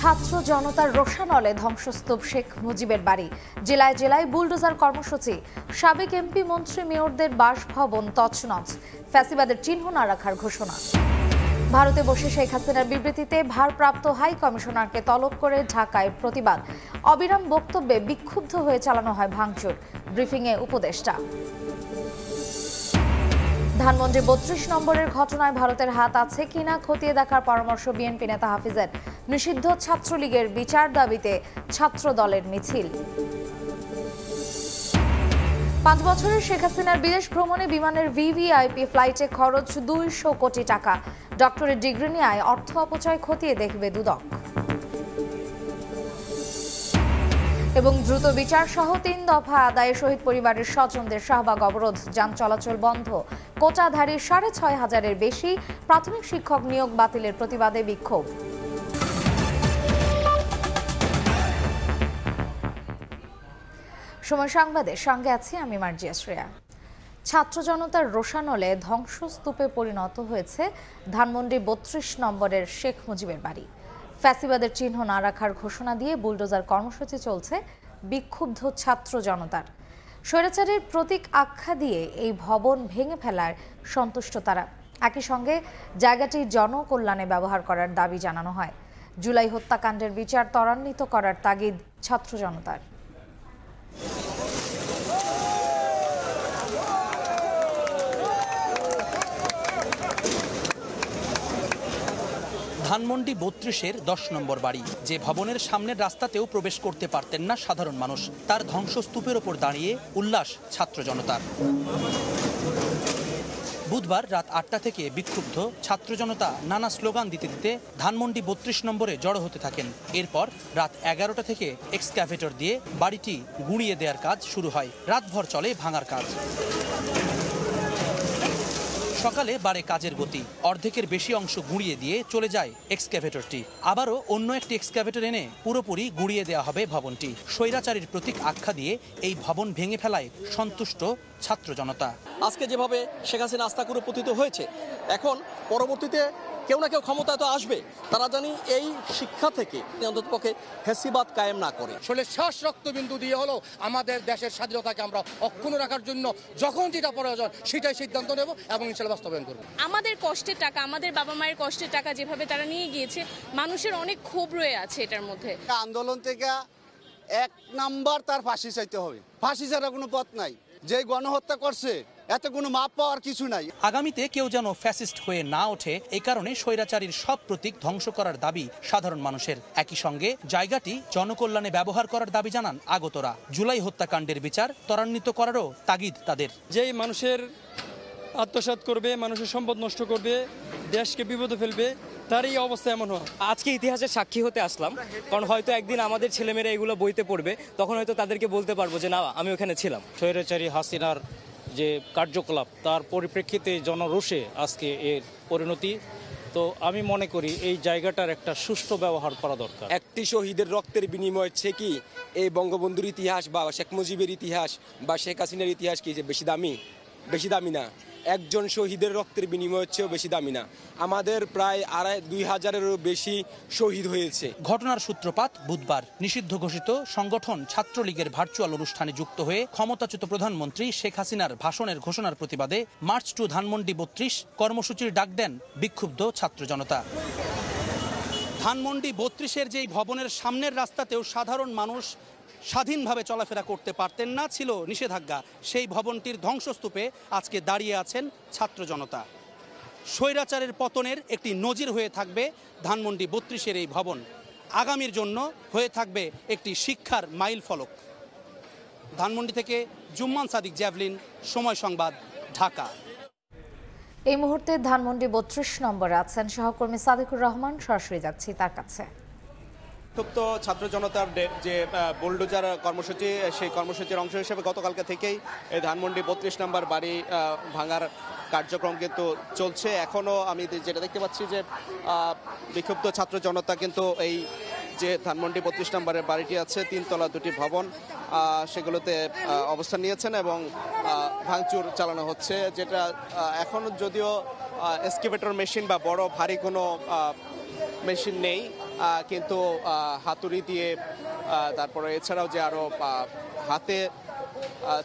ছাত্র জনতার রোষানলে ধ্বংসস্তূপ শেখ মুজিবের বাড়ি। জেলায় জেলায় বুলডোজার কর্মসূচি। সাবেক এমপি মন্ত্রী মেয়রদের বাসভবন তছনছ। ফ্যাসিবাদের চিহ্ন না রাখার ঘোষণা। ভারতে বসে শেখ হাসিনার বিবৃতিতে ভারপ্রাপ্ত হাই কমিশনারকে তলব করে ঢাকায় প্রতিবাদ। অবিরাম বক্তব্যে বিক্ষুব্ধ হয়ে চালানো হয় ভাঙচুর। ব্রিফিংয়ে উপদেষ্টা। ধানমন্ডি ৩২ নম্বরের ঘটনায় ভারতের হাত আছে কিনা খতিয়ে দেখার পরামর্শ বিএনপি নেতা হাফিজের। নিষিদ্ধ ছাত্রলীগের বিচার দাবিতে ছাত্র দলের মিছিল। ৫ বছরের শেখ হাসিনার বিদেশ ভ্রমণে বিমানের ভিভিআইপি ফ্লাইটে খরচ ২০০ কোটি টাকা। ডক্টরেট ডিগ্রি নেয় অর্থ অপচয় খতিয়ে দেখবে দুদক। এবং দ্রুত বিচার সহ ৩ দফা আদায়ে শহীদ পরিবারের স্বজনদের শাহবাগ অবরোধ। যান চলাচল বন্ধ। কোটাধারী ৬৫০০-এর বেশি প্রাথমিক শিক্ষক নিয়োগ বাতিলের প্রতিবাদে বিক্ষোভ। সময় সংবাদের সঙ্গে আছি আমি মার্জিয়া শ্রেয়া। ছাত্র জনতার রোষানলে ধ্বংসস্তূপে পরিণত হয়েছে ধানমন্ডি ৩২ নম্বরের শেখ মুজিবের বাড়ি। ফ্যাসিবাদের চিহ্ন না রাখার ঘোষণা দিয়ে বুলডোজার কর্মসূচি চলছে বিক্ষুব্ধ ছাত্র জনতার। স্বৈরাচারের প্রতীক আখ্যা দিয়ে এই ভবন ভেঙে ফেলার সন্তুষ্ট তারা। একই সঙ্গে জায়গাটি জনকল্যাণে ব্যবহার করার দাবি জানানো হয়। জুলাই হত্যাকাণ্ডের বিচার ত্বরান্বিত করার তাগিদ ছাত্র জনতার। ধানমন্ডি ৩২-এর ১০ নম্বর বাড়ি, যে ভবনের সামনের রাস্তাতেও প্রবেশ করতে পারতেন না সাধারণ মানুষ। তার ধ্বংসস্তূপের ওপর দাঁড়িয়ে উল্লাস ছাত্র জনতার। বুধবার রাত ৮টা থেকে বিক্ষুব্ধ ছাত্র জনতা নানা স্লোগান দিতে দিতে ধানমন্ডি ৩২ নম্বরে জড়ো হতে থাকেন। এরপর রাত ১১টা থেকে এক্সক্যাভেটর দিয়ে বাড়িটি গুঁড়িয়ে দেওয়ার কাজ শুরু হয়। রাতভর চলে ভাঙার কাজ। সকালে বাড়ে কাজের গতি। অর্ধেকের বেশি অংশ গুঁড়িয়ে দিয়ে চলে যায় এক্সক্যাভেটরটি। আবারও অন্য একটি এক্সক্যাভেটর এনে পুরোপুরি গুঁড়িয়ে দেওয়া হবে ভবনটি। স্বৈরাচারীর প্রতীক আখ্যা দিয়ে এই ভবন ভেঙে ফেলায় সন্তুষ্ট ছাত্র জনতা। আজকে যেভাবে শেখ হাসিনা আস্থা করে পতিত হয়েছে, এখন পরবর্তীতে কেউ না কেউ ক্ষমতায় তো আসবে। তারা জানি এই শিক্ষা থেকে অন্ততপক্ষে ফ্যাসিবাদ কায়েম না করে। আসলে শেষ রক্তবিন্দু দিয়ে হলো আমাদের দেশের স্বাধীনতাকে আমরা অক্ষুণ্ণ রাখার জন্য যখন যেটা প্রয়োজন সেটাই সিদ্ধান্ত নেব এবং ইনশাআল্লাহ বাস্তবায়ন করব। আমাদের কষ্টের টাকা, আমাদের বাবা মায়ের কষ্টের টাকা যেভাবে তারা নিয়ে গিয়েছে, মানুষের অনেক ক্ষোভ রয়ে আছে এটার মধ্যে। আন্দোলন থেকে ১ নাম্বার তার ফাঁসি চাইতে হবে। ফাঁসি ছাড়া কোনো পথ নাই। যে গণহত্যা করছে এত কোনো মাপ পাওয়ার কিছু নাই। আগামীতে কেউ যেন ফ্যাসিস্ট হয়ে না ওঠে, এই কারণে স্বৈরাচারীর সব প্রতীক ধ্বংস করার দাবি সাধারণ মানুষের। একই সঙ্গে জায়গাটি জনকল্যাণে ব্যবহার করার দাবি জানান আগতরা। জুলাই হত্যাকাণ্ডের বিচার ত্বরান্বিত করারও তাগিদ তাদের। যেই মানুষের আত্মসাৎ করবে, মানুষের সম্পদ নষ্ট করবে, দেশকে বিপদে ফেলবে, তার এই অবস্থা এমন হয়। আজকে ইতিহাসের সাক্ষী হতে আসলাম, কারণ হয়তো একদিন আমাদের ছেলেমেয়েরা এগুলো বইতে পড়বে, তখন হয়তো তাদেরকে বলতে পারবো যে না, আমি ওখানে ছিলাম। স্বৈরাচারী হাসিনার যে কার্যকলাপ, তার পরিপ্রেক্ষিতে জনরোষে আজকে এর পরিণতি। তো আমি মনে করি এই জায়গাটার একটা সুষ্ঠু ব্যবহার করা দরকার। একটি শহীদের রক্তের বিনিময় হচ্ছে কি এই বঙ্গবন্ধুর ইতিহাস বা শেখ মুজিবের ইতিহাস বা শেখ হাসিনার ইতিহাস কি যে বেশি দামি? বেশি দামি না। একজন শহীদের রক্তের বিনিময় হচ্ছেও বেশি দামি না। আমাদের প্রায় ২,৫০০-এরও বেশি শহীদ হয়েছে। ঘটনার সূত্রপাত বুধবার। নিষিদ্ধ ঘোষিত সংগঠন ছাত্রলীগের ভার্চুয়াল অনুষ্ঠানে যুক্ত হয়ে ক্ষমতাচ্যুত প্রধানমন্ত্রী শেখ হাসিনার ভাষণের ঘোষণার প্রতিবাদে মার্চ টু ধানমন্ডি ৩২ কর্মসূচির ডাক দেন বিক্ষুব্ধ ছাত্র জনতা। ধানমন্ডি ৩২-এর যেই ভবনের সামনের রাস্তাতেও সাধারণ মানুষ স্বাধীনভাবে চলাফেরা করতে পারতেন না, ছিল নিষেধাজ্ঞা। সেই ভবনটির ধ্বংসস্তূপে আজকে দাঁড়িয়ে আছেন ছাত্র জনতা। স্বৈরাচারের পতনের একটি নজির হয়ে থাকবে ধানমন্ডি ৩২-এর এই ভবন। আগামীর জন্য হয়ে থাকবে একটি শিক্ষার মাইল ফলক। ধানমন্ডি থেকে জুম্মান সাদিক, জ্যাভলিন, সময় সংবাদ, ঢাকা। এই মুহূর্তে ধানমন্ডি ৩২ নম্বরে আছেন সহকর্মী সাদিকুর রহমান। সরাসরি যাচ্ছি তার কাছে। ক্ষুব্ধ ছাত্র জনতার যে বুলডোজার কর্মসূচি, সেই কর্মসূচির অংশ হিসেবে গতকালকে থেকেই এই ধানমন্ডি ৩২ নম্বর বাড়ি ভাঙার কার্যক্রম কিন্তু চলছে। এখনও আমি যেটা দেখতে পাচ্ছি যে বিক্ষুব্ধ ছাত্র জনতা কিন্তু এই যে ধানমন্ডি ৩২ নম্বরের বাড়িটি আছে, 3 তলা 2টি ভবন, সেগুলোতে অবস্থান নিয়েছেন এবং ভাঙচুর চালানো হচ্ছে। যেটা এখনও যদিও এক্সকাভেটর মেশিন বা বড় ভারী কোনো মেশিন নেই, কিন্তু হাতুড়ি দিয়ে তারপরে এছাড়াও যে আরও হাতে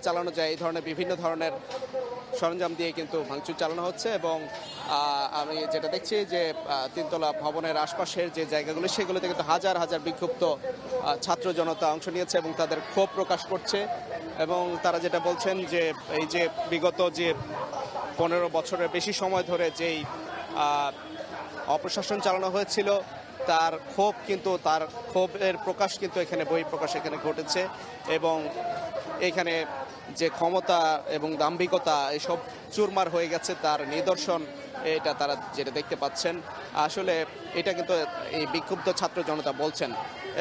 চালানো যায় এই ধরনের বিভিন্ন ধরনের সরঞ্জাম দিয়ে কিন্তু ভাঙচুর চালানো হচ্ছে। এবং আমি যেটা দেখছি যে তিনতলা ভবনের আশপাশের যে জায়গাগুলো সেগুলোতে কিন্তু হাজার হাজার বিক্ষুব্ধ ছাত্র জনতা অংশ নিয়েছে এবং তাদের ক্ষোভ প্রকাশ করছে। এবং তারা যেটা বলছেন যে এই যে বিগত যে 15 বছরের বেশি সময় ধরে যেই অপশাসন চালানো হয়েছিল তার ক্ষোভের প্রকাশ কিন্তু এখানে বহিঃপ্রকাশ এখানে ঘটেছে। এবং এখানে যে ক্ষমতা এবং দাম্ভিকতা এসব চুরমার হয়ে গেছে তার নিদর্শন এটা তারা যেটা দেখতে পাচ্ছেন। আসলে এটা কিন্তু এই বিক্ষুব্ধ ছাত্র জনতা বলছেন।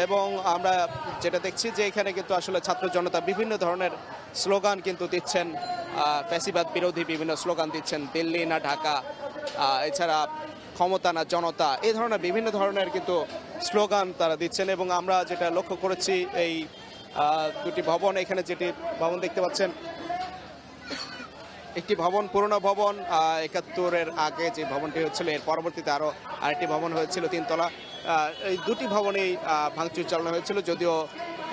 এবং আমরা যেটা দেখছি যে এখানে কিন্তু আসলে ছাত্র জনতা বিভিন্ন ধরনের স্লোগান কিন্তু দিচ্ছেন, ফ্যাসিবাদ বিরোধী বিভিন্ন স্লোগান দিচ্ছেন, দিল্লি না ঢাকা, এছাড়া ক্ষমতা না জনতা, এই ধরনের বিভিন্ন ধরনের কিন্তু স্লোগান তারা দিচ্ছেন। এবং আমরা যেটা লক্ষ্য করেছি এই দুটি ভবন, এখানে যেটি ভবন দেখতে পাচ্ছেন একটি ভবন পুরনো ভবন, 71-এর আগে যে ভবনটি হচ্ছিল এর পরবর্তীতে আরও আরেকটি ভবন হয়েছিল 3 তলা। এই দুটি ভবনেই ভাঙচুর চালানো হয়েছিল, যদিও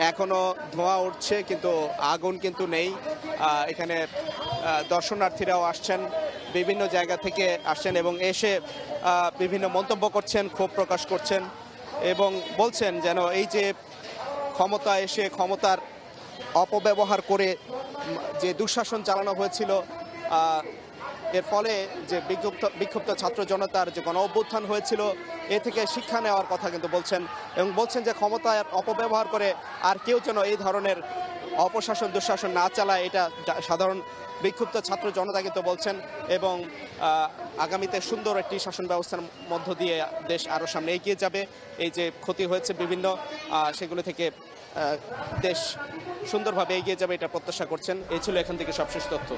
এখনও ধোঁয়া উঠছে কিন্তু আগুন কিন্তু নেই। এখানে দর্শনার্থীরাও আসছেন, বিভিন্ন জায়গা থেকে আসছেন এবং এসে বিভিন্ন মন্তব্য করছেন, ক্ষোভ প্রকাশ করছেন এবং বলছেন যেন এই যে ক্ষমতা এসে ক্ষমতার অপব্যবহার করে যে দুঃশাসন চালানো হয়েছিল এর ফলে যে বিক্ষুব্ধ ছাত্র জনতার যে গণ অভ্যুত্থান হয়েছিল এ থেকে শিক্ষা নেওয়ার কথা কিন্তু বলছেন। এবং বলছেন যে ক্ষমতার অপব্যবহার করে আর কেউ যেন এই ধরনের অপশাসন দুঃশাসন না চালায়, এটা সাধারণ বিক্ষুব্ধ ছাত্র জনতা কিন্তু বলছেন। এবং আগামীতে সুন্দর একটি শাসন ব্যবস্থার মধ্য দিয়ে দেশ আরও সামনে এগিয়ে যাবে। এই যে ক্ষতি হয়েছে বিভিন্ন সেগুলো থেকে দেশ সুন্দরভাবে এগিয়ে যাবে এটা প্রত্যাশা করছেন। এই ছিল এখান থেকে সবশেষ তথ্য।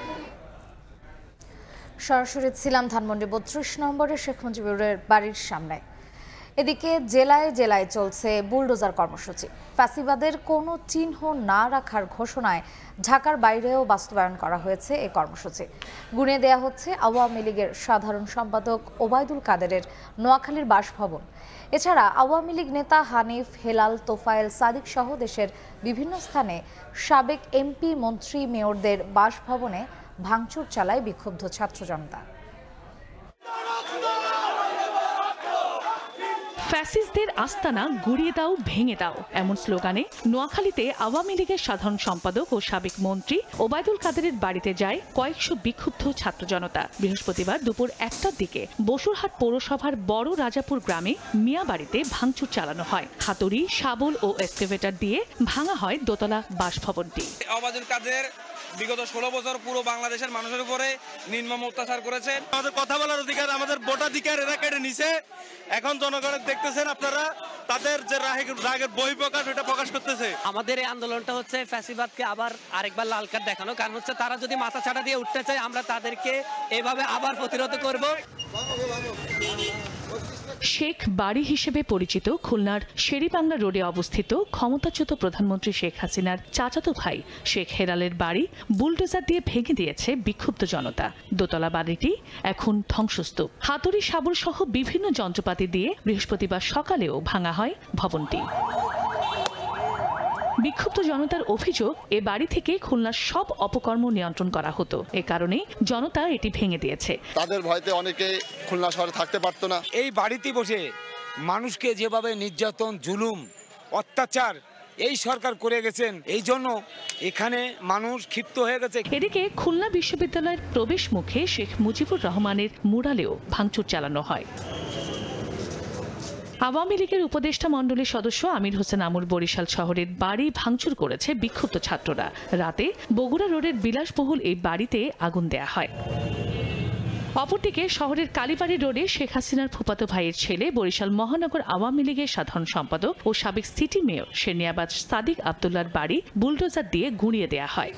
সরাসরি ছিলাম ধানমন্ডি 32 নম্বরের শেখ মুজিবুরের বাড়ির সামনে। এদিকে জেলায় জেলায় চলছে বুলডোজার কর্মসূচি। ফ্যাসিবাদের কোনো চিহ্ন না রাখার ঘোষণায় ঢাকার বাইরেও বাস্তবায়ন করা হয়েছে এই কর্মসূচি। গুণে দেয়া হচ্ছে আওয়ামী লীগের সাধারণ সম্পাদক ওবায়দুল কাদেরের নোয়াখালীর বাসভবন। এছাড়া আওয়ামী লীগ নেতা হানিফ, হেলাল, তোফায়েল, সাদিক সহ দেশের বিভিন্ন স্থানে সাবেক এমপি, মন্ত্রী, মেয়রদের বাসভবনে ভাঙচুর চালায় বিক্ষুব্ধ ছাত্র জনতা। ফ্যাসিস্টদের আস্তানা গুড়িয়ে দাও, ভেঙে দাও, এমন স্লোগানে নোয়াখালীতে আওয়ামী লীগের সাধারণ সম্পাদক ও সাবেক মন্ত্রী ওবায়দুল কাদেরের বাড়িতে যায় কয়েকশো বিক্ষুব্ধ ছাত্র জনতা। বৃহস্পতিবার দুপুর 1টার দিকে বসুরহাট পৌরসভার বড় রাজাপুর গ্রামে মিয়া বাড়িতে ভাঙচুর চালানো হয়। হাতুড়ি, শাবল ও এক্সকেভেটর দিয়ে ভাঙা হয় দোতলা বাসভবনটি। ওবায়দুল কাদের বিগত 16 বছর পুরো বাংলাদেশের মানুষের উপরে নির্মম অত্যাচার করেছেন। আমাদের কথা বলার অধিকার, আমাদের ভোটাধিকার এরা কেড়ে নিছে। এখন জনগণের দেখতেছেন আপনারা তাদের যে রাগের বহিঃপ্রকাশ এটা প্রকাশ করতেছে। আমাদের এই আন্দোলনটা হচ্ছে ফ্যাসিবাদকে আবার আরেকবার লাল কার্ড দেখানো। কারণ হচ্ছে তারা যদি মাথা ছাড়া দিয়ে উঠতে চায় আমরা তাদেরকে এভাবে আবার প্রতিরোধ করব। শেখ বাড়ি হিসেবে পরিচিত খুলনার শেরিবাংলা রোডে অবস্থিত ক্ষমতাচ্যুত প্রধানমন্ত্রী শেখ হাসিনার চাচাতো ভাই শেখ হেলালের বাড়ি বুলডোজার দিয়ে ভেঙে দিয়েছে বিক্ষুব্ধ জনতা। দোতলা বাড়িটি এখন ধ্বংসস্তূপ। হাতুড়ি, শাবল সহ বিভিন্ন যন্ত্রপাতি দিয়ে বৃহস্পতিবার সকালেও ভাঙা হয় ভবনটি। বিক্ষুব্ধ জনতার অভিযোগ, এ বাড়ি থেকে খুলনার সব অপকর্ম নিয়ন্ত্রণ করা হতো, এ কারণে জনতা এটি ভেঙে দিয়েছে। তাদের ভয়তে অনেকে খুলনা শহরে থাকতে পারতো না। এই বাড়িতে বসে মানুষকে যেভাবে নির্যাতন, জুলুম, অত্যাচার এই সরকার করে গেছেন, এই জন্য এখানে মানুষ ক্ষিপ্ত হয়ে গেছে। এদিকে খুলনা বিশ্ববিদ্যালয়ের প্রবেশ মুখে শেখ মুজিবুর রহমানের মুরালেও ভাঙচুর চালানো হয়। আওয়ামী লীগের উপদেষ্টা মণ্ডলীর সদস্য আমির হোসেন আমুর বরিশাল শহরের বাড়ি ভাঙচুর করেছে বিক্ষুব্ধ ছাত্ররা। রাতে বগুড়া রোডের বিলাসবহুল এই বাড়িতে আগুন দেয়া হয়। অপরদিকে শহরের কালীবাড়ি রোডে শেখ হাসিনার ফুফাতো ভাইয়ের ছেলে, বরিশাল মহানগর আওয়ামী লীগের সাধারণ সম্পাদক ও সাবেক সিটি মেয়র শেরনিয়াবাজ সাদিক আব্দুল্লাহর বাড়ি বুলডোজার দিয়ে গুঁড়িয়ে দেয়া হয়।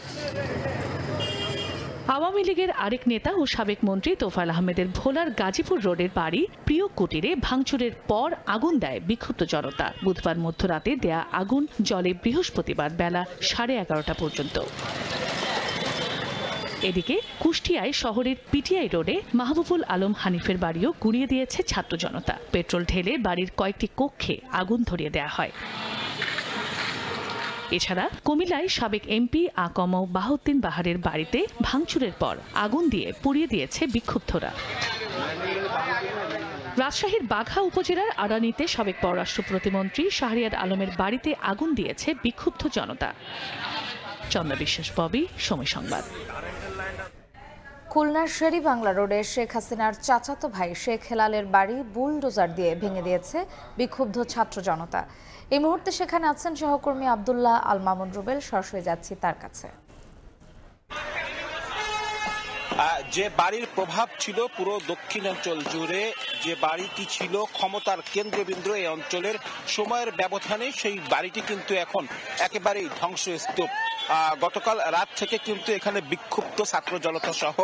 আওয়ামী লীগের আরেক নেতা ও সাবেক মন্ত্রী তোফায়েল আহমেদের ভোলার গাজীপুর রোডের বাড়ি প্রিয় কুটিরে ভাঙচুরের পর আগুন দেয় বিক্ষুব্ধ জনতা। বুধবার মধ্যরাতে দেয়া আগুন জ্বলে বৃহস্পতিবার বেলা 11:30 পর্যন্ত। এদিকে কুষ্টিয়ায় শহরের পিটিআই রোডে মাহবুবুল আলম হানিফের বাড়িও গুঁড়িয়ে দিয়েছে ছাত্র জনতা। পেট্রোল ঢেলে বাড়ির কয়েকটি কক্ষে আগুন ধরিয়ে দেওয়া হয়। এছাড়া কুমিল্লায় সাবেক এমপি আকম বাহাউদ্দিন বাহারের বাড়িতে ভাঙচুরের পর আগুন দিয়ে পুড়িয়ে দিয়েছে বিক্ষুব্ধরা। রাজশাহীর বাঘা উপজেলার আড়ানিতে সাবেক পররাষ্ট্র প্রতিমন্ত্রী শাহরিয়ার আলমের বাড়িতে আগুন দিয়েছে বিক্ষুব্ধ জনতা। চন্দা বিশ্বাস, ববি, সময় সংবাদ। খুলনার শেরেবাংলা রোডে শেখ হাসিনার চাচাতো ভাই শেখ হেলালের বাড়ি বুলডোজার দিয়ে ভেঙে দিয়েছে বিক্ষুব্ধ ছাত্র জনতা। এই মুহূর্তে সেখানে আছেন সহকর্মী আব্দুল্লাহ আল মামুন রুবেল। সরাসরি যাচ্ছি তার কাছে। যে বাড়ির প্রভাব ছিল পুরো দক্ষিণাঞ্চল জুড়ে, যে বাড়িটি ছিল ক্ষমতার কেন্দ্রবিন্দু এই অঞ্চলের, সময়ের ব্যবধানে সেই বাড়িটি কিন্তু এখন একেবারেই ধ্বংসস্তূপ। গতকাল রাত থেকে কিন্তু এখানে বিক্ষুব্ধ ছাত্র জনতা সহ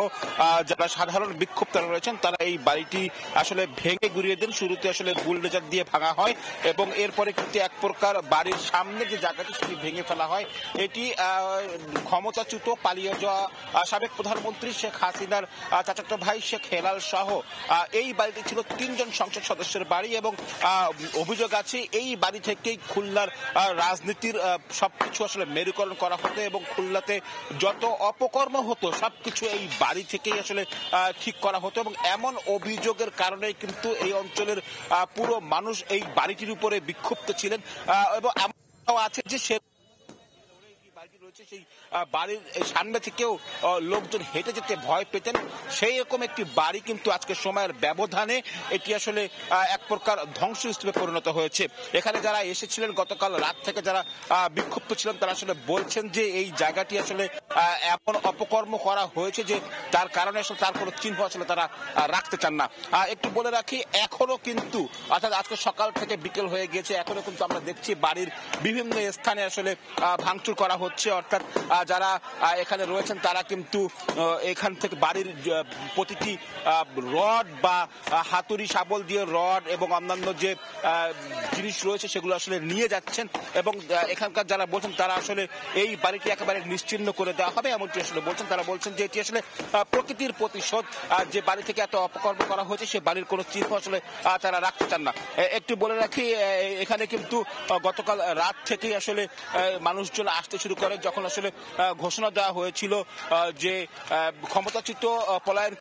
যারা সাধারণ বিক্ষুব্ধরা রয়েছেন তারা এই বাড়িটি আসলে ভেঙে গুড়িয়ে দেন। শুরুতে আসলে বুলডোজার দিয়ে ভাঙা হয় এবং এরপরে কিন্তু এক প্রকার বাড়ির সামনে যে জায়গাটি সেটি ভেঙে ফেলা হয়। এটি ক্ষমতাচ্যুত পালিয়ে যাওয়া সাবেক প্রধানমন্ত্রী শেখ হাসিনার চাচাতো ভাই শেখ হেলাল সহ এই বাড়িটি ছিল 3 জন সংসদ সদস্যের বাড়ি এবং অভিযোগ আছে এই বাড়ি থেকেই খুলনার রাজনীতির সবকিছু আসলে মেরুকরণ করা হতো এবং খুলনাতে যত অপকর্ম হতো সবকিছু এই বাড়ি থেকেই আসলে ঠিক করা হতো এবং এমন অভিযোগের কারণে কিন্তু এই অঞ্চলের পুরো মানুষ এই বাড়িটির উপরে বিক্ষুব্ধ ছিলেন এবং এমনটাও আছে যে সে রয়েছে সেই বাড়ির সামনে থেকেও লোকজন হেঁটে যেতে ভয় পেতেন। সেই রকম একটি বাড়ি কিন্তু আজকে সময়ের ব্যবধানে এটি আসলে এক প্রকার ধ্বংসস্তূপে পরিণত হয়েছে। এখানে যারা এসেছিলেন গতকাল রাত থেকে যারা বিক্ষুব্ধ ছিলেন তারা আসলে বলছেন যে এই জায়গাটি আসলে এমন অপকর্ম করা হয়েছে যে তার কারণে আসলে তার কোনো চিহ্ন আসলে তারা রাখতে চান না। একটু বলে রাখি, এখনো কিন্তু অর্থাৎ আজকে সকাল থেকে বিকেল হয়ে গিয়েছে, এখনো কিন্তু আমরা দেখছি বাড়ির বিভিন্ন স্থানে আসলে ভাঙচুর করা হচ্ছে। অর্থাৎ যারা এখানে রয়েছেন তারা কিন্তু এখান থেকে বাড়ির প্রতিটি রড বা হাতুড়ি শাবল দিয়ে রড এবং অন্যান্য যে জিনিস রয়েছে সেগুলো আসলে নিয়ে যাচ্ছেন এবং এখানকার যারা বলছেন তারা আসলে এই বাড়িটি একেবারে নিশ্চিহ্ন করে দেওয়া হবে এমনটি আসলে বলছেন। তারা বলছেন যে এটি আসলে প্রকৃতির প্রতিশোধ, যে বাড়ি থেকে এত অপকর্ম করা হয়েছে সে বাড়ির কোনো চিহ্ন আসলে তারা রাখতে চান না। একটু বলে রাখি, এখানে কিন্তু গতকাল রাত থেকেই আসলে মানুষজন আসতে শুরু করে যখন আসলে ঘোষণা দেওয়া হয়েছিল যে ক্ষমতাচ্যুত পলায়ন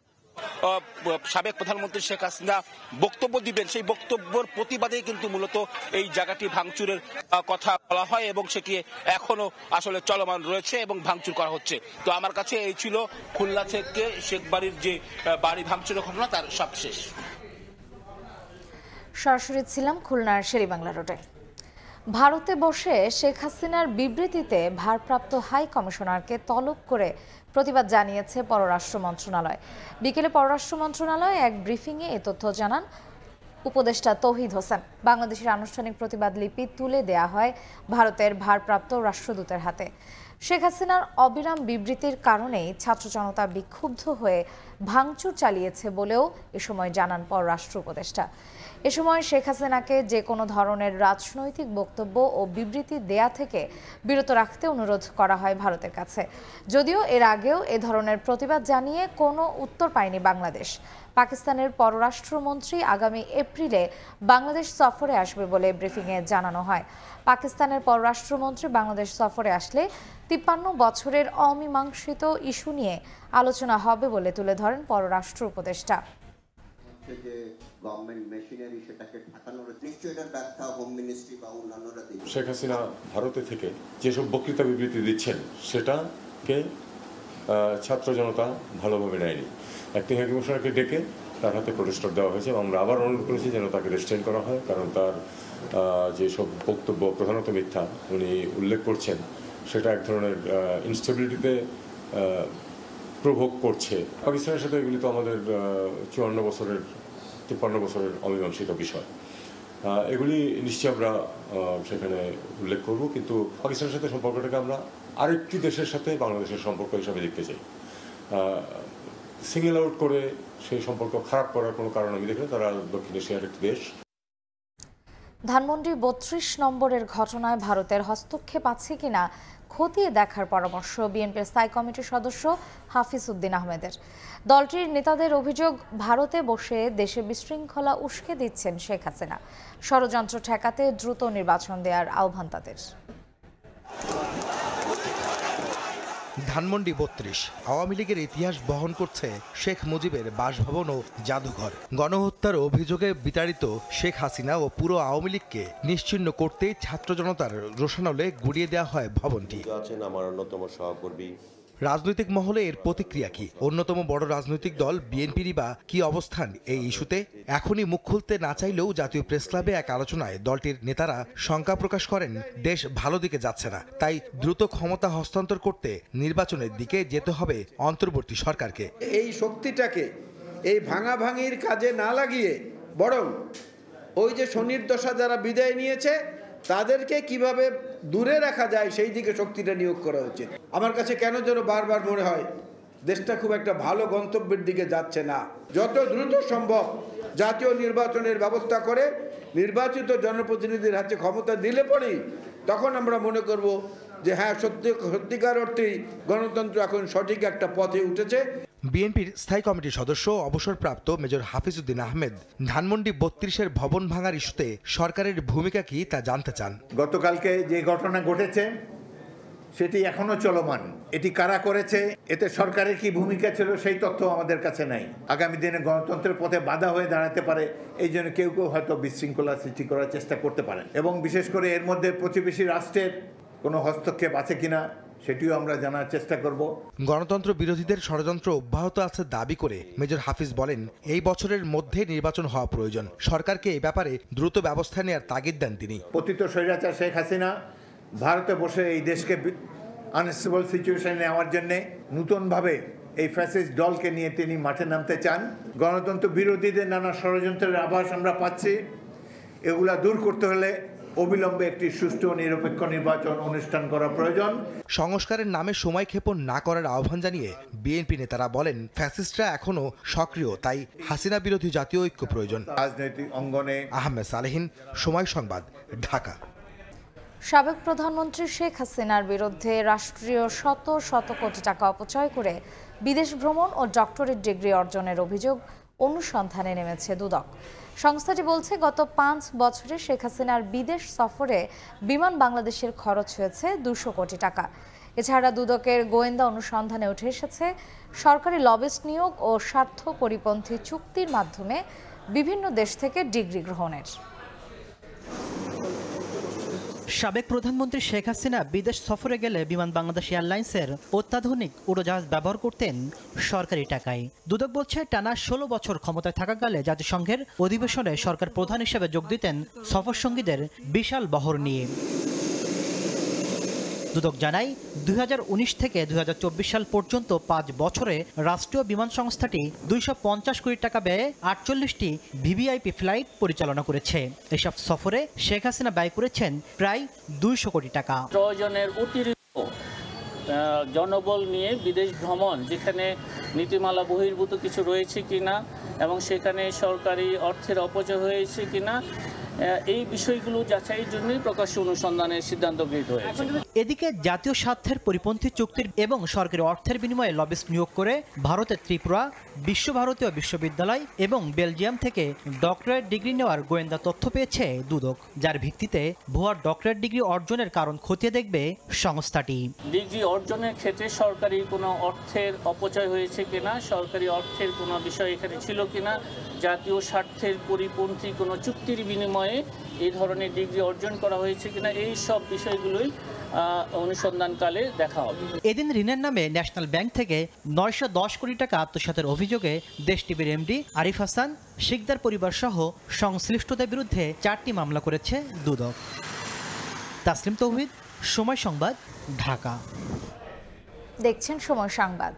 সাবেক প্রধানমন্ত্রী শেখ হাসিনা বক্তব্য দিবেন, সেই বক্তব্যের প্রতিবাদেই কিন্তু মূলত এই জায়গাটি ভাঙচুরের কথা বলা হয় এবং সেটি এখনো আসলে চলমান রয়েছে এবং ভাঙচুর করা হচ্ছে। তো আমার কাছে এই ছিল খুলনা থেকে শেখ বাড়ির যে বাড়ি ভাঙচুরের ঘটনা তার সবশেষ। সরাসরি ছিলাম খুলনার শেরেবাংলা রোডে। ভারতে বসে শেখ হাসিনার বিবৃতিতে ভারপ্রাপ্ত হাই কমিশনারকে তলব করে প্রতিবাদ জানিয়েছে পররাষ্ট্র মন্ত্রণালয়। বিকেলে পররাষ্ট্র মন্ত্রণালয় এক ব্রিফিংয়ে এ তথ্য জানান উপদেষ্টা তৌহিদ হোসেন। বাংলাদেশের আনুষ্ঠানিক প্রতিবাদ লিপি তুলে দেয়া হয় ভারতের ভারপ্রাপ্ত রাষ্ট্রদূতের হাতে। শেখ হাসিনার অবিরাম বিবৃতির কারণেই ছাত্র জনতা বিক্ষুব্ধ হয়ে ভাঙচুর চালিয়েছে বলেও এ সময় জানান পররাষ্ট্র উপদেষ্টা। এ সময় শেখ হাসিনাকে যে কোনো ধরনের রাজনৈতিক বক্তব্য ও বিবৃতি দেয়া থেকে বিরত রাখতে অনুরোধ করা হয় ভারতের কাছে। যদিও এর আগেও এ ধরনের প্রতিবাদ জানিয়ে কোনো উত্তর পায়নি বাংলাদেশ। পাকিস্তানের পররাষ্ট্রমন্ত্রী আগামী এপ্রিলে বাংলাদেশ সফরে আসবে বলে ব্রিফিংয়ে জানানো হয়। পাকিস্তানের পররাষ্ট্রমন্ত্রী বাংলাদেশ সফরে আসলে 53 বছরের অমীমাংসিত ইস্যু নিয়ে আলোচনা হবে বলে তুলে ধরেন পররাষ্ট্র উপদেষ্টা। শেখ হাসিনা ভারতে থেকে যেসব বক্তৃতা বিবৃতি দিচ্ছেন সেটাকে ছাত্র জনতা ভালোভাবে নেয়নি। একটি হাই কমিশনারকে ডেকে তার হাতে প্রোটেস্টার দেওয়া হয়েছে। আমরা আবার অনুরোধ করেছি যেন তাকে রেস্টেইন করা হয়, কারণ তার যেসব বক্তব্য প্রধানত মিথ্যা উনি উল্লেখ করছেন সেটা এক ধরনের ইনস্টেবিলিটিতে প্রভোগ করছে। পাকিস্তানের সাথে এগুলি তো আমাদের 53 বছরের অমীমাংসিত বিষয়। এগুলি নিশ্চয়ই আমরা সেখানে উল্লেখ করব, কিন্তু পাকিস্তানের সাথে সম্পর্কটাকে আমরা আরেকটি দেশের সাথে বাংলাদেশের সম্পর্ক হিসাবে দেখতে চাই। সিঙ্গেল আউট করে সেই সম্পর্ক খারাপ করার কোনো কারণ আমি দেখি না। তারা দক্ষিণ এশিয়ার একটি দেশ। ধানমন্ডি 32 নম্বরের ঘটনায় ভারতের হস্তক্ষেপ আছে কিনা খতিয়ে দেখার পরামর্শ বিএনপির স্থায়ী কমিটির সদস্য হাফিজ উদ্দিন আহমেদের। দলটির নেতাদের অভিযোগ, ভারতে বসে দেশে বিশৃঙ্খলা উস্কে দিচ্ছেন শেখ হাসিনা। ষড়যন্ত্র ঠেকাতে দ্রুত নির্বাচন দেওয়ার আহ্বান তাদের। ধানমন্ডি ৩২ আওয়ামী লীগের ইতিহাস বহন করছে শেখ মুজিবের বাসভবন ও জাদুঘর। গণহত্যার অভিযোগে বিতাড়িত শেখ হাসিনা ও পুরো আওয়ামী লীগকে নিশ্চিহ্ন করতেই ছাত্র জনতার রোষানলে গুড়িয়ে দেওয়া হয় ভবনটি। আমার অন্যতম সহকর্মী। রাজনৈতিক মহলে এর প্রতিক্রিয়া কি? অন্যতম বড় রাজনৈতিক দল বিএনপিরই বা কি অবস্থান এই ইস্যুতে? এখনই মুখ খুলতে না চাইলেও জাতীয় প্রেস ক্লাবে এক আলোচনায় দলটির নেতারা শঙ্কা প্রকাশ করেন, দেশ ভালো দিকে যাচ্ছে না, তাই দ্রুত ক্ষমতা হস্তান্তর করতে নির্বাচনের দিকে যেতে হবে অন্তর্বর্তী সরকারকে। এই শক্তিটাকে এই ভাঙাভাঙির কাজে না লাগিয়ে বরং ওই যে শনির দশা যারা বিদায় নিয়েছে তাদেরকে কিভাবে দূরে রাখা যায় সেই দিকে শক্তিটা নিয়োগ করা উচিত। আমার কাছে কেন যেন বারবার মনে হয় দেশটা খুব একটা ভালো গন্তব্যের দিকে যাচ্ছে না। যত দ্রুত সম্ভব জাতীয় নির্বাচনের ব্যবস্থা করে নির্বাচিত জনপ্রতিনিধির হাতে ক্ষমতা দিলে পরেই তখন আমরা মনে করব যে হ্যাঁ, সত্যিকার অর্থেই গণতন্ত্র এখন সঠিক একটা পথে উঠেছে। বিএনপির স্থায়ী কমিটির সদস্য অবসরপ্রাপ্ত মেজর হাফিজ উদ্দিন আহমেদ ধানমন্ডি ৩২-এর ভবন ভাঙার ইস্যুতে সরকারের ভূমিকা কি তা জানতে চান। গতকালকে যে ঘটনা ঘটেছে সেটি এখনো চলমান। এটি কারা করেছে, এতে সরকারের কি ভূমিকা ছিল সেই তথ্য আমাদের কাছে নাই। আগামী দিনে গণতন্ত্রের পথে বাধা হয়ে দাঁড়াতে পারে, এই জন্য কেউ কেউ হয়তো বিশৃঙ্খলা সৃষ্টি করার চেষ্টা করতে পারেন এবং বিশেষ করে এর মধ্যে প্রতিবেশী রাষ্ট্রের কোনো হস্তক্ষেপ আছে কিনা সেটিও আমরা জানার চেষ্টা করব। গণতন্ত্র বিরোধীদের ষড়যন্ত্র অব্যাহত আছে দাবি করে মেজর হাফিজ বলেন, এই বছরের মধ্যে নির্বাচন হওয়া প্রয়োজন। সরকারকে এই ব্যাপারে দ্রুত ব্যবস্থা নেওয়ার তাগিদ দেন তিনি। পতিত স্বৈরাচার শেখ হাসিনা ভারতে বসে এই দেশকে আনস্টেবল সিচুয়েশনে নেওয়ার জন্যে নতুনভাবে এই ফ্যাসিস্ট দলকে নিয়ে তিনি মাঠে নামতে চান। গণতন্ত্র বিরোধীদের নানা ষড়যন্ত্রের আভাস আমরা পাচ্ছি। এগুলা দূর করতে হলে অবিলম্বে একটি সুষ্ঠু নিরপেক্ষ নির্বাচন অনুষ্ঠান করা প্রয়োজন। সংস্কারের নামে সময় ক্ষেপণ না করার আহ্বান জানিয়ে বিএনপি নেতারা বলেন, ফ্যাসিস্টরা এখনো সক্রিয়, তাই হাসিনা বিরোধী জাতীয় ঐক্য প্রয়োজন। রাজনৈতিক অঙ্গনে আহমেদ সালেহীন, সময় সংবাদ, ঢাকা। সাবেক প্রধানমন্ত্রী শেখ হাসিনার বিরুদ্ধে রাষ্ট্রীয় শত শত কোটি টাকা অপচয় করে বিদেশ ভ্রমণ ও ডক্টরেট ডিগ্রি অর্জনের অভিযোগ অনুসন্ধানে নেমেছে দুদক। সংস্থাটি বলছে, গত 5 বছরে শেখ হাসিনার বিদেশ সফরে বিমান বাংলাদেশের খরচ হয়েছে 200 কোটি টাকা। এছাড়া দুদকের গোয়েন্দা অনুসন্ধানে উঠে এসেছে সরকারি লবিস্ট নিয়োগ ও স্বার্থ পরিপন্থী চুক্তির মাধ্যমে বিভিন্ন দেশ থেকে ডিগ্রি গ্রহণের। সাবেক প্রধানমন্ত্রী শেখ হাসিনা বিদেশ সফরে গেলে বিমান বাংলাদেশ এয়ারলাইন্সের অত্যাধুনিক উড়োজাহাজ ব্যবহার করতেন সরকারি টাকায়। দুদক বলছে, টানা 16 বছর ক্ষমতায় থাকাকালে জাতিসংঘের অধিবেশনে সরকার প্রধান হিসেবে যোগ দিতেন সফরসঙ্গীদের বিশাল বহর নিয়ে। দুদক জানায়, 2019 থেকে 2024 সাল পর্যন্ত 5 বছরে রাষ্ট্রীয় বিমান সংস্থাটি 250 কোটি টাকা ব্যয়ে 48টি ভিভিআইপি ফ্লাইট পরিচালনা করেছে। এসব সফরে শেখ হাসিনা ব্যয় করেছেন প্রায় 200 কোটি টাকা। প্রয়োজনের অতিরিক্ত জনবল নিয়ে বিদেশ ভ্রমণ, যেখানে নীতিমালা বহির্ভূত কিছু রয়েছে কিনা এবং সেখানে সরকারি অর্থের অপচয় হয়েছে কিনা, এই বিষয়গুলো যাচাইয়ের জন্যই প্রকাশ্য অনুসন্ধানের সিদ্ধান্ত গৃহীত হয়েছে। এদিকে জাতীয় স্বার্থের পরিপন্থী চুক্তির এবং সরকারি অর্থের বিনিময়ে লবিস্ট নিয়োগ করে ভারতের ত্রিপুরা, বিশ্বভারতীয় বিশ্ববিদ্যালয় এবং বেলজিয়াম থেকে ডক্টরেট ডিগ্রি নেওয়ার গোয়েন্দা তথ্য পেয়েছে দুদক, যার ভিত্তিতে ভুয়া ডক্টরেট ডিগ্রি অর্জনের কারণ খতিয়ে দেখবে সংস্থাটি। ডিগ্রি অর্জনের ক্ষেত্রে সরকারি কোনো অর্থের অপচয় হয়েছে কিনা, সরকারি অর্থের কোনো বিষয় এখানে ছিল কিনা, জাতীয় স্বার্থের পরিপন্থী কোনো চুক্তির বিনিময়ে এই ধরনের ডিগ্রি অর্জন করা হয়েছে কিনা, এই সব বিষয়গুলোই অনুসন্ধানকালে দেখা হবে। এদিন ঋণের নামে ন্যাশনাল ব্যাংক থেকে 910 কোটি টাকা আত্মসাতের অভিযোগে দেশ টিভির এমডি আরিফ হাসান, শিকদার পরিবার সহ সংশ্লিষ্টদের বিরুদ্ধে 4টি মামলা করেছে দুদক। তাসলিম তৌহিদ, সময় সংবাদ, ঢাকা। দেখছেন সময় সংবাদ।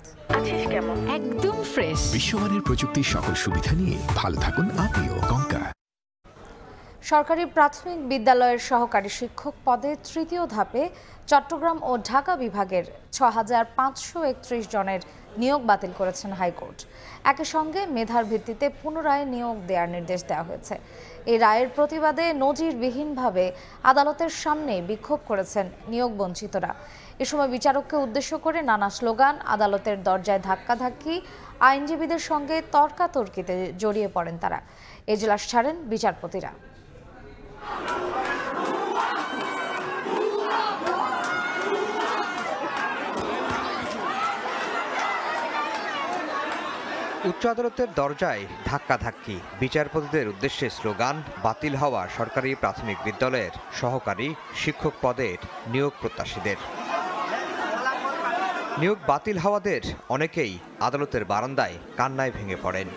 একদম ফ্রেশ বিশ্বমানের প্রযুক্তির সকল সুবিধা নিয়ে ভালো থাকুন আপনিও। কঙ্কা। সরকারি প্রাথমিক বিদ্যালয়ের সহকারী শিক্ষক পদে তৃতীয় ধাপে চট্টগ্রাম ও ঢাকা বিভাগের ৬,৫৩১ জনের নিয়োগ বাতিল করেছেন হাইকোর্ট। একই সঙ্গে মেধার ভিত্তিতে পুনরায় নিয়োগ দেওয়ার নির্দেশ দেওয়া হয়েছে। এই রায়ের প্রতিবাদে নজিরবিহীনভাবে আদালতের সামনে বিক্ষোভ করেছেন নিয়োগ বঞ্চিতরা। এ সময় বিচারককে উদ্দেশ্য করে নানা স্লোগান, আদালতের দরজায় ধাক্কাধাক্কি, আইনজীবীদের সঙ্গে তর্কাতর্কিতে জড়িয়ে পড়েন তারা। এজলাস ছাড়েন বিচারপতিরা। উচ্চ আদালতের দরজায় ধাক্কাধাক্কি, বিচারপতিদের উদ্দেশ্যে স্লোগান, বাতিল হওয়া সরকারি প্রাথমিক বিদ্যালয়ের সহকারী শিক্ষক পদের নিয়োগ প্রত্যাশীদের। নিয়োগ বাতিল হওয়াদের অনেকেই আদালতের বারান্দায় কান্নায় ভেঙে পড়েন।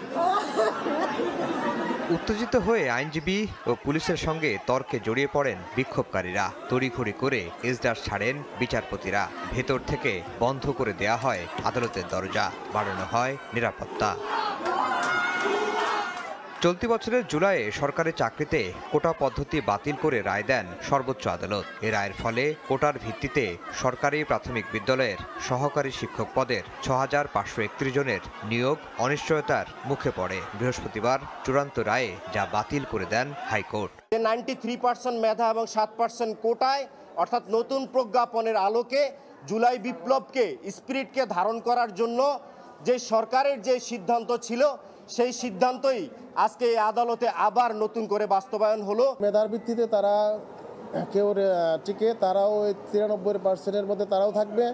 উত্তেজিত হয়ে আইনজীবী ও পুলিশের সঙ্গে তর্কে জড়িয়ে পড়েন বিক্ষোভকারীরা। তড়িঘড়ি করে এজলাস ছাড়েন বিচারপতিরা। ভেতর থেকে বন্ধ করে দেয়া হয় আদালতের দরজা, বাড়ানো হয় নিরাপত্তা। চলতি বছরের জুলাইয়ে সরকারি চাকরিতে কোটা পদ্ধতি বাতিল করে রায় দেন সর্বোচ্চ আদালত। এ রায়ের ফলে কোটার ভিত্তিতে সরকারি প্রাথমিক বিদ্যালয়ের সহকারী শিক্ষক পদের ৬,৫৩১ জনের নিয়োগ অনিশ্চয়তার মুখে পড়ে। বৃহস্পতিবার চূড়ান্ত রায়ে যা বাতিল করে দেন হাইকোর্ট। 93% মেধা এবং 7% কোটায়, অর্থাৎ নতুন প্রজ্ঞাপনের আলোকে জুলাই বিপ্লবকে, স্পিরিটকে ধারণ করার জন্য যে সরকারের যে সিদ্ধান্ত ছিল, সেই সিদ্ধান্তই আজকে এই আদালতে আবার নতুন করে বাস্তবায়ন হলো। মেধার ভিত্তিতে তারা কেউ টিকে, তারাও ওই 93% মধ্যে তারাও থাকবে,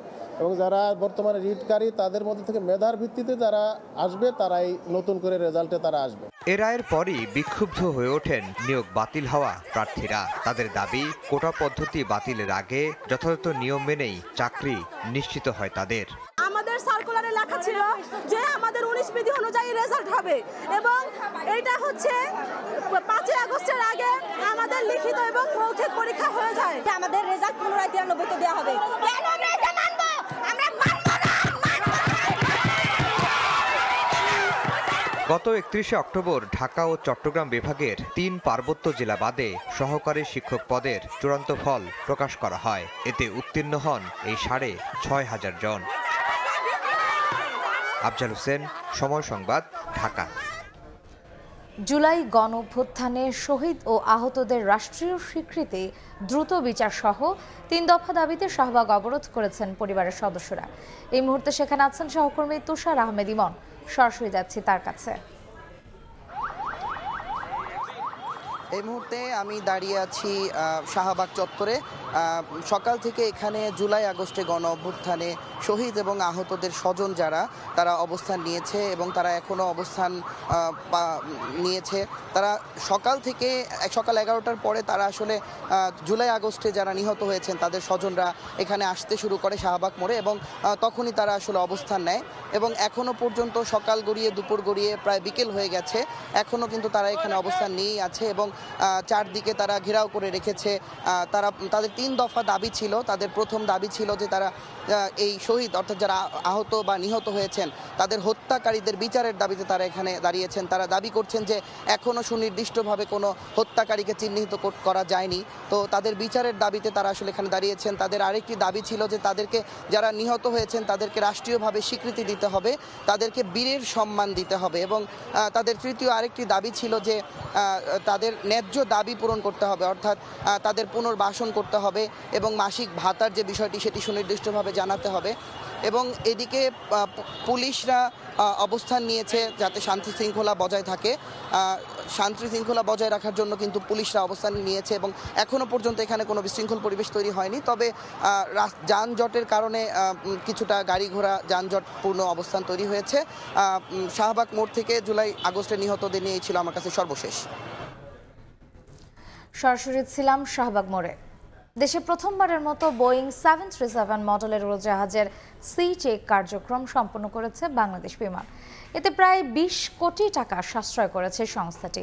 এবং যারা বর্তমানে রিটকারী তাদের মধ্যে থেকে মেধার ভিত্তিতে যারা আসবে, তারাই নতুন করে রেজাল্টে তারা আসবে। এ রায়ের পরই বিক্ষুব্ধ হয়ে ওঠেন নিয়োগ বাতিল হওয়া প্রার্থীরা। তাদের দাবি, কোটা পদ্ধতি বাতিলের আগে যথাযথ নিয়ম মেনেই চাকরি নিশ্চিত হয় তাদের। আমাদের সার্কুলারে লেখা ছিল যে আমাদের 19 বিধি অনুযায়ী রেজাল্ট হবে, এবং এটা হচ্ছে 5 আগস্টের আগে আমাদের লিখিত এবং মৌখিক পরীক্ষা হয়ে যায়। আমাদের রেজাল্ট পুনরায় 93 দেওয়া হবে। কেন আমরা এটা মানবো? আমরা মানবো না। গত 31শে অক্টোবর ঢাকা ও চট্টগ্রাম বিভাগের 3 পার্বত্য জেলা বাদে সহকারী শিক্ষক পদের চূড়ান্ত ফল প্রকাশ করা হয়। এতে উত্তীর্ণ হন এই 6,500 জন। আফজাল হোসেন, সময় সংবাদ, ঢাকা। জুলাই গণ অভ্যুত্থানে শহীদ ও আহতদের রাষ্ট্রীয় স্বীকৃতি, দ্রুত বিচার সহ 3 দফা দাবিতে শাহবাগ অবরোধ করেছেন পরিবারের সদস্যরা। এই মুহূর্তে সেখানে আছেন সহকর্মী তুষার আহমেদ ইমন। সরাসরি যাচ্ছি তার কাছে। এই মুহূর্তে আমি দাঁড়িয়ে আছি শাহবাগ চত্বরে। সকাল থেকে এখানে জুলাই আগস্টে গণ অভ্যুত্থানে শহীদ এবং আহতদের স্বজন যারা, তারা অবস্থান নিয়েছে এবং তারা এখনও অবস্থান নিয়েছে। তারা সকাল 11টার পরে তারা আসলে জুলাই আগস্টে যারা নিহত হয়েছেন তাদের স্বজনরা এখানে আসতে শুরু করে শাহবাগ মোড়ে, এবং তখনই তারা আসলে অবস্থান নেয়। এবং এখনও পর্যন্ত সকাল গড়িয়ে দুপুর গড়িয়ে প্রায় বিকেল হয়ে গেছে, এখনও কিন্তু তারা এখানে অবস্থান নিয়েই আছে এবং চারদিকে তারা ঘেরাও করে রেখেছে। তারা তাদের 3 দফা দাবি ছিল। তাদের প্রথম দাবি ছিল যে তারা এই শহীদ, অর্থাৎ যারা আহত বা নিহত হয়েছেন তাদের হত্যাকারীদের বিচারের দাবিতে তারা এখানে দাঁড়িয়েছেন। তারা দাবি করছেন যে এখনও সুনির্দিষ্টভাবে কোনো হত্যাকারীকে চিহ্নিত করা যায়নি, তো তাদের বিচারের দাবিতে তারা আসলে এখানে দাঁড়িয়েছেন। তাদের আরেকটি দাবি ছিল যে তাদেরকে, যারা নিহত হয়েছেন তাদেরকে রাষ্ট্রীয়ভাবে স্বীকৃতি দিতে হবে, তাদেরকে বীরের সম্মান দিতে হবে, এবং তাদের তৃতীয় আরেকটি দাবি ছিল যে তাদের ন্যায্য দাবি পূরণ করতে হবে, অর্থাৎ তাদের পুনর্বাসন করতে হবে এবং মাসিক ভাতার যে বিষয়টি সেটি সুনির্দিষ্টভাবে জানাতে হবে। এবং এদিকে পুলিশরা অবস্থান নিয়েছে যাতে শান্তি শৃঙ্খলা বজায় থাকে। শান্তি শৃঙ্খলা বজায় রাখার জন্য কিন্তু পুলিশরা অবস্থান নিয়েছে এবং এখনও পর্যন্ত এখানে কোনো বিশৃঙ্খল পরিবেশ তৈরি হয়নি। তবে যানজটের কারণে কিছুটা গাড়ি ঘোড়া যানজটপূর্ণ অবস্থান তৈরি হয়েছে। শাহবাগ মোড় থেকে জুলাই আগস্টে নিহতদের নিয়েই ছিল আমার কাছে সর্বশেষ। সরাসরি ছিলাম শাহবাগ মোড়ে। দেশে প্রথমবারের মতো বোয়িং 737 মডেলের উড়োজাহাজের সি চেক কার্যক্রম সম্পন্ন করেছে বাংলাদেশ বিমান। এতে প্রায় 20 কোটি টাকা সাশ্রয় করেছে সংস্থাটি।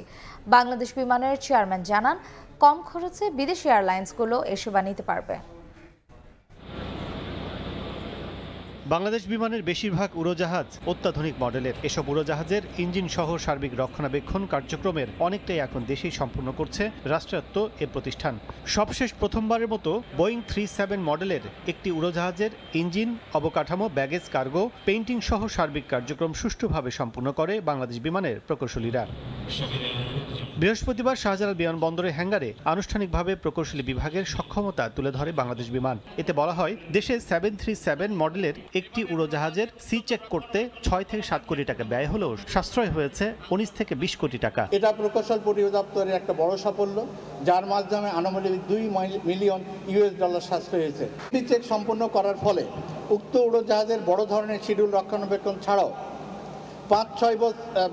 বাংলাদেশ বিমানের চেয়ারম্যান জানান, কম খরচে বিদেশি এয়ারলাইন্সগুলো এ সেবা নিতে পারবে। বাংলাদেশ বিমানের বেশিরভাগ উড়োজাহাজ অত্যাধুনিক মডেলের। এসব উড়োজাহাজের ইঞ্জিন সহ সার্বিক রক্ষণাবেক্ষণ কার্যক্রমের অনেকটাই এখন দেশেই সম্পূর্ণ করছে রাষ্ট্রায়ত্ত এ প্রতিষ্ঠান। সবশেষ প্রথমবারের মতো বোয়িং 37 মডেলের একটি উড়োজাহাজের ইঞ্জিন, অবকাঠামো, ব্যাগেজ, কার্গো, পেইন্টিং সহ সার্বিক কার্যক্রম সুষ্ঠুভাবে সম্পূর্ণ করে বাংলাদেশ বিমানের প্রকৌশলীরা। বৃহস্পতিবার শাহজালাল বিমানবন্দরের হ্যাঙ্গারে আনুষ্ঠানিকভাবে প্রকৌশলী বিভাগের সক্ষমতা তুলে ধরে বাংলাদেশ বিমান। এতে বলা হয়, দেশে 737 মডেলের একটি উড়োজাহাজের সি চেক করতে 6 থেকে 7 কোটি টাকা ব্যয় হলেও সাশ্রয় হয়েছে 19 থেকে 20 কোটি টাকা। এটা প্রকৌশল পরিদপ্তরের একটা বড় সাফল্য, যার মাধ্যমে আনুমানিক $2 মিলিয়ন সাশ্রয় হয়েছে। সি চেক সম্পন্ন করার ফলে উক্ত উড়োজাহাজের বড় ধরনের শিডিউল রক্ষণাবেক্ষণ ছাড়াও 5-6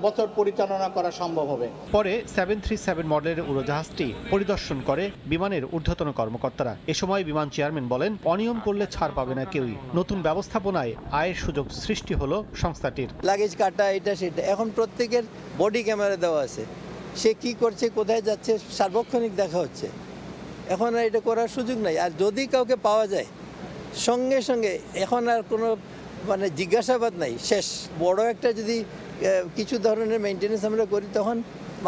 বছর পরিচালনা করা সম্ভব হবে। পরে 737 মডেলের উড়োজাহাজটি পরিদর্শন করে বিমানের ঊর্ধ্বতন কর্মকর্তারা। এ সময় বিমান চেয়ারম্যান বলেন, অনিয়ম করলে ছাড় পাবে না কেউই। নতুন ব্যবস্থাপনায় আয়ের সুযোগ সৃষ্টি হলো সংস্থাটির। লাগেজ কাটা, এটা সেটা, এখন প্রত্যেকের বডি ক্যামেরা দেওয়া আছে, সে কি করছে, কোথায় যাচ্ছে, সার্বক্ষণিক দেখা হচ্ছে। এখন আর এটা করার সুযোগ নাই। আর যদি কাউকে পাওয়া যায় সঙ্গে সঙ্গে, এখন আর কোনো জিজ্ঞাসাবাদ নাই, শেষ। বড় একটা যদি কিছু ধরনের মেনটেন্যান্স আমরা করি, তখন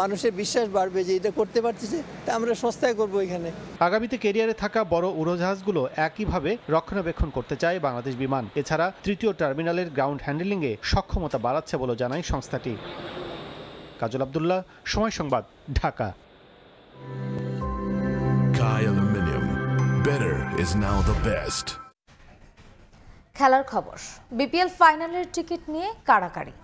মানুষের বিশ্বাস বাড়বে যে এটা করতে পারতেছে, তা আমরা সস্তায় করবো এখানে। আগামীতে ক্যারিয়ারে থাকা বড় উড়োজাহাজগুলো একইভাবে রক্ষণাবেক্ষণ করতে চায় বাংলাদেশ বিমান। এছাড়া তৃতীয় টার্মিনালের গ্রাউন্ড হ্যান্ডেলিংয়ে সক্ষমতা বাড়াচ্ছে বলে জানায় সংস্থাটি। কাজল আব্দুল্লাহ, সময় সংবাদ, Dhaka. Kai Aluminium. Better is now the best. খেলার খবর। বিপিএল ফাইনালের টিকিট নিয়ে কাড়াকাড়ি।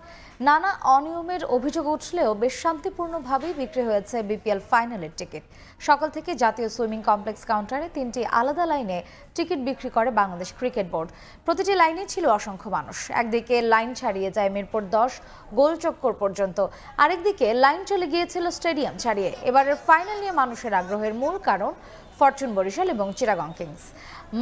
নানা অনিয়মের অভিযোগ উঠলেও বেশ শান্তিপূর্ণভাবেই বিক্রি হয়েছে বিপিএল ফাইনালের টিকিট। সকাল থেকে জাতীয় সুইমিং কমপ্লেক্স কাউন্টারে 3টি আলাদা লাইনে টিকিট বিক্রি করে বাংলাদেশ ক্রিকেট বোর্ড। প্রতিটি লাইনে ছিল অসংখ্য মানুষ। একদিকে লাইন ছাড়িয়ে যায় মিরপুর 10 গোলচক্কর পর্যন্ত, আরেকদিকে লাইন চলে গিয়েছিল স্টেডিয়াম ছাড়িয়ে। এবারের ফাইনাল নিয়ে মানুষের আগ্রহের মূল কারণ ফরচুন বরিশাল এবং চিটাগং কিংস।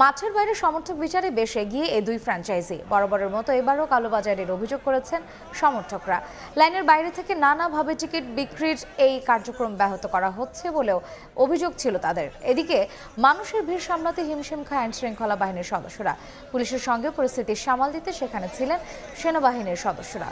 মাঠের বাইরে সমর্থক বিচারে বেশ এগিয়ে এই দুই ফ্র্যাঞ্চাইজি। বরাবরের মতো এবারও কালোবাজারের অভিযোগ করেছেন সমর্থকরা। লাইনের বাইরে থেকে নানাভাবে টিকিট বিক্রির এই কার্যক্রম ব্যাহত করা হচ্ছে বলেও অভিযোগ ছিল তাদের। এদিকে মানুষের ভিড় সামলাতে হিমশিম খায় আইন শৃঙ্খলা বাহিনীর সদস্যরা। পুলিশের সঙ্গে পরিস্থিতি সামাল দিতে সেখানে ছিলেন সেনাবাহিনীর সদস্যরা।